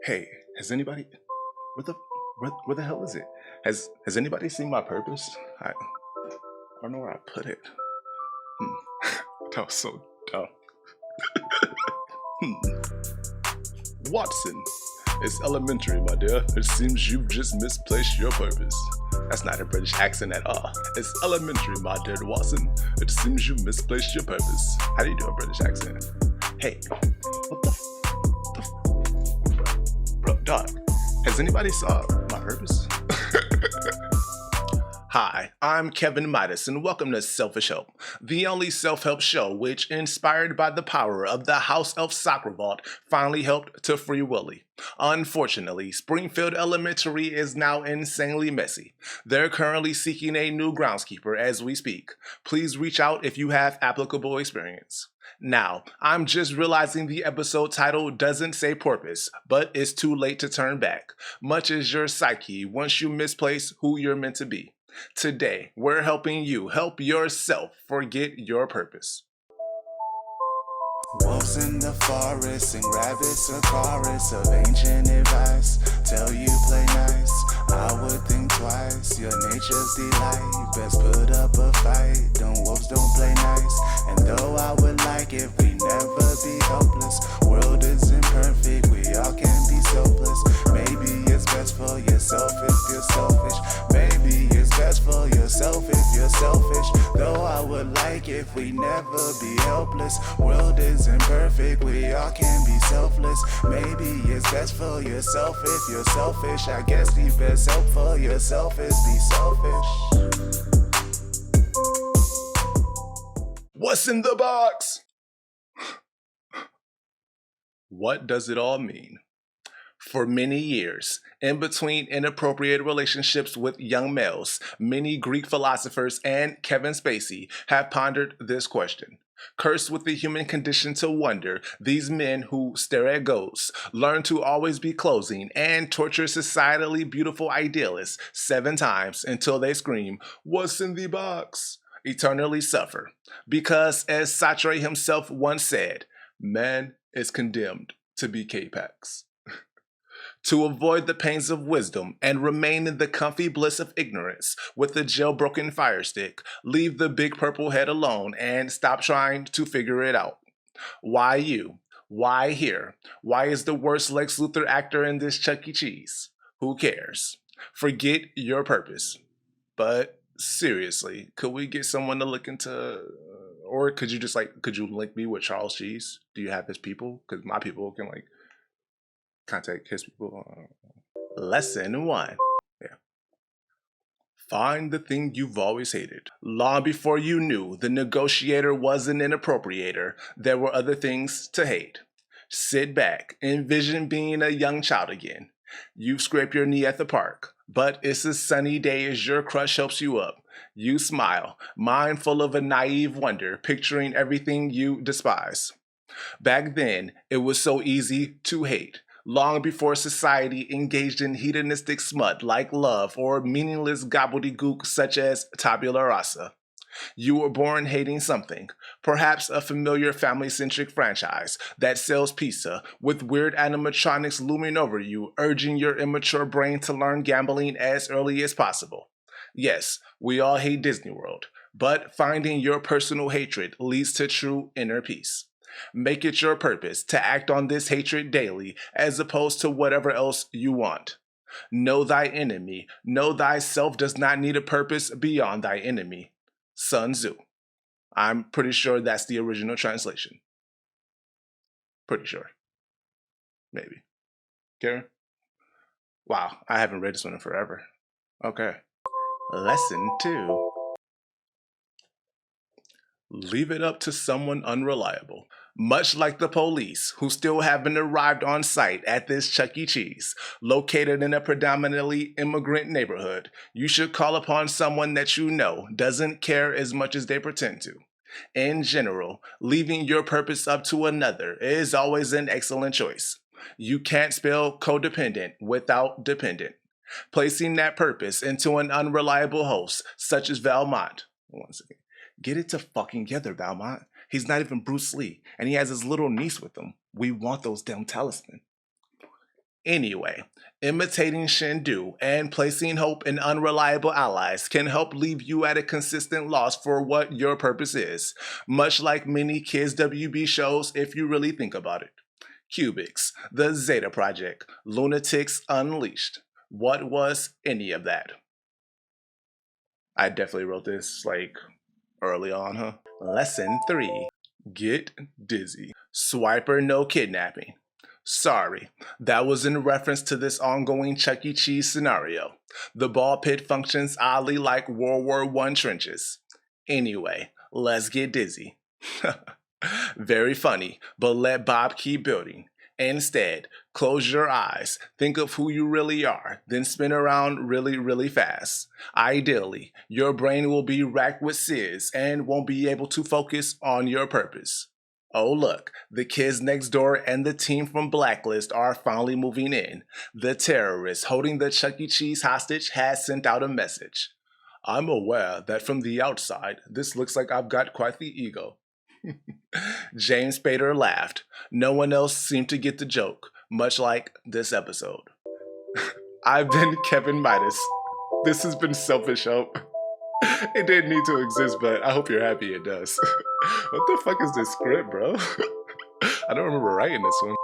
Hey, has anybody? Where the hell is it? Has anybody seen my purpose? I don't know where I put it. That was so dumb. Hmm. Watson, it's elementary, my dear. It seems you've just misplaced your purpose. That's not a British accent at all. It's elementary, my dear Watson. It seems you've misplaced your purpose. How do you do a British accent? Hey, what bro, dog? Has anybody saw my purpose? Hi, I'm Kevin Midas, and welcome to Selfish Help, the only self-help show which, inspired by the power of the House Elf Soccer Vault, finally helped to free Willie. Unfortunately, Springfield Elementary is now insanely messy. They're currently seeking a new groundskeeper as we speak. Please reach out if you have applicable experience. Now, I'm just realizing the episode title doesn't say porpoise, but it's too late to turn back, much as your psyche once you misplace who you're meant to be. Today, we're helping you help yourself forget your purpose. Wolves in the forest and rabbits a chorus of ancient advice. Tell you play nice, I would think twice. Your nature's delight, best put up a fight. Them wolves don't play nice, and though I would like it, we never be helpless. World isn't perfect, we all can be selfless. Maybe it's best for yourself if you're selfish. Maybe it's best for yourself if you're selfish. Though I would like if we never be helpless. World isn't perfect, we all can be selfless. Maybe it's best for yourself if you're selfish. I guess the best help for yourself is be selfish. What's in the box? What does it all mean? For many years, in between inappropriate relationships with young males, many Greek philosophers and Kevin Spacey have pondered this question. Cursed with the human condition to wonder, these men who stare at ghosts, learn to always be closing, and torture societally beautiful idealists 7 times until they scream, "What's in the box?" eternally suffer. Because, as Sartre himself once said, man is condemned to be K-Pax. To avoid the pains of wisdom and remain in the comfy bliss of ignorance with the jailbroken fire stick, leave the big purple head alone and stop trying to figure it out. Why you? Why here? Why is the worst Lex Luthor actor in this Chuck E. Cheese? Who cares? Forget your purpose. But seriously, could we get someone to look into, or could you link me with Charles Cheese? Do you have his people? Because my people can contact his people. Lesson 1. Yeah. Find the thing you've always hated. Long before you knew the negotiator was an inappropriator, there were other things to hate. Sit back, envision being a young child again. You scrape your knee at the park, but it's a sunny day as your crush helps you up. You smile, mind full of a naive wonder, picturing everything you despise. Back then, it was so easy to hate. Long before society engaged in hedonistic smut like love or meaningless gobbledygook such as tabula rasa. You were born hating something, perhaps a familiar family-centric franchise that sells pizza, with weird animatronics looming over you, urging your immature brain to learn gambling as early as possible. Yes, we all hate Disney World, but finding your personal hatred leads to true inner peace. Make it your purpose to act on this hatred daily as opposed to whatever else you want. Know thy enemy. Know thyself does not need a purpose beyond thy enemy. Sun Tzu. I'm pretty sure that's the original translation. Pretty sure. Maybe. Karen? Wow, I haven't read this one in forever. Okay. Lesson 2. Leave it up to someone unreliable. Much like the police, who still haven't arrived on site at this Chuck E. Cheese, located in a predominantly immigrant neighborhood, you should call upon someone that you know doesn't care as much as they pretend to. In general, leaving your purpose up to another is always an excellent choice. You can't spell codependent without dependent. Placing that purpose into an unreliable host, such as Valmont. One second. Get it to fucking together, Valmont. He's not even Bruce Lee, and he has his little niece with him. We want those damn talisman. Anyway, imitating Shindu and placing hope in unreliable allies can help leave you at a consistent loss for what your purpose is, much like many kids' WB shows if you really think about it. Cubics, the Zeta Project, Lunatics Unleashed. What was any of that? I definitely wrote this like early on, huh? Lesson 3. Get dizzy. Swiper no kidnapping. Sorry, that was in reference to this ongoing Chuck E. Cheese scenario. The ball pit functions oddly like World War I trenches. Anyway, let's get dizzy. Very funny, but let Bob keep building. Instead, close your eyes, think of who you really are, then spin around really, really fast. Ideally, your brain will be racked with sizz and won't be able to focus on your purpose. Oh look, the kids next door and the team from Blacklist are finally moving in. The terrorist holding the Chuck E. Cheese hostage has sent out a message. I'm aware that from the outside, this looks like I've got quite the ego. James Spader laughed. No one else seemed to get the joke, much like this episode. I've been Kevin Midas. This has been Selfish Hope. It didn't need to exist, but I hope you're happy it does. What the fuck is this script, bro? I don't remember writing this one.